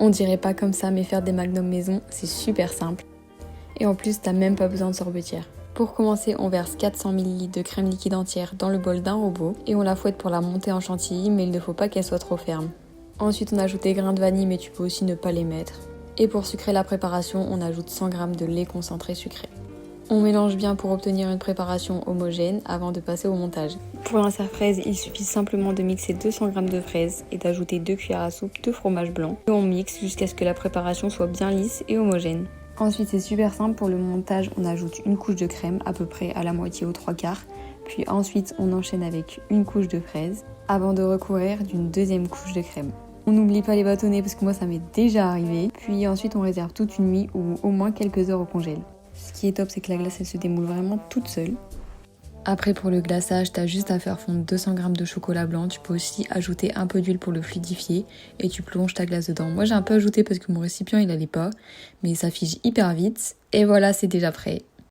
On dirait pas comme ça, mais faire des magnums maison, c'est super simple. Et en plus, t'as même pas besoin de sorbetière. Pour commencer, on verse 400 ml de crème liquide entière dans le bol d'un robot et on la fouette pour la monter en chantilly, mais il ne faut pas qu'elle soit trop ferme. Ensuite, on ajoute des grains de vanille, mais tu peux aussi ne pas les mettre. Et pour sucrer la préparation, on ajoute 100 g de lait concentré sucré. On mélange bien pour obtenir une préparation homogène avant de passer au montage. Pour l'insert fraise, il suffit simplement de mixer 200 g de fraises et d'ajouter 2 cuillères à soupe de fromage blanc. Et on mixe jusqu'à ce que la préparation soit bien lisse et homogène. Ensuite, c'est super simple, pour le montage, on ajoute une couche de crème, à peu près à la moitié aux 3/4. Puis ensuite, on enchaîne avec une couche de fraises, avant de recouvrir d'une deuxième couche de crème. On n'oublie pas les bâtonnets parce que moi ça m'est déjà arrivé. Puis ensuite, on réserve toute une nuit ou au moins quelques heures au congèle. Ce qui est top, c'est que la glace, elle se démoule vraiment toute seule. Après, pour le glaçage, t'as juste à faire fondre 200 g de chocolat blanc. Tu peux aussi ajouter un peu d'huile pour le fluidifier et tu plonges ta glace dedans. Moi, j'ai un peu ajouté parce que mon récipient, il allait pas, mais ça fige hyper vite. Et voilà, c'est déjà prêt.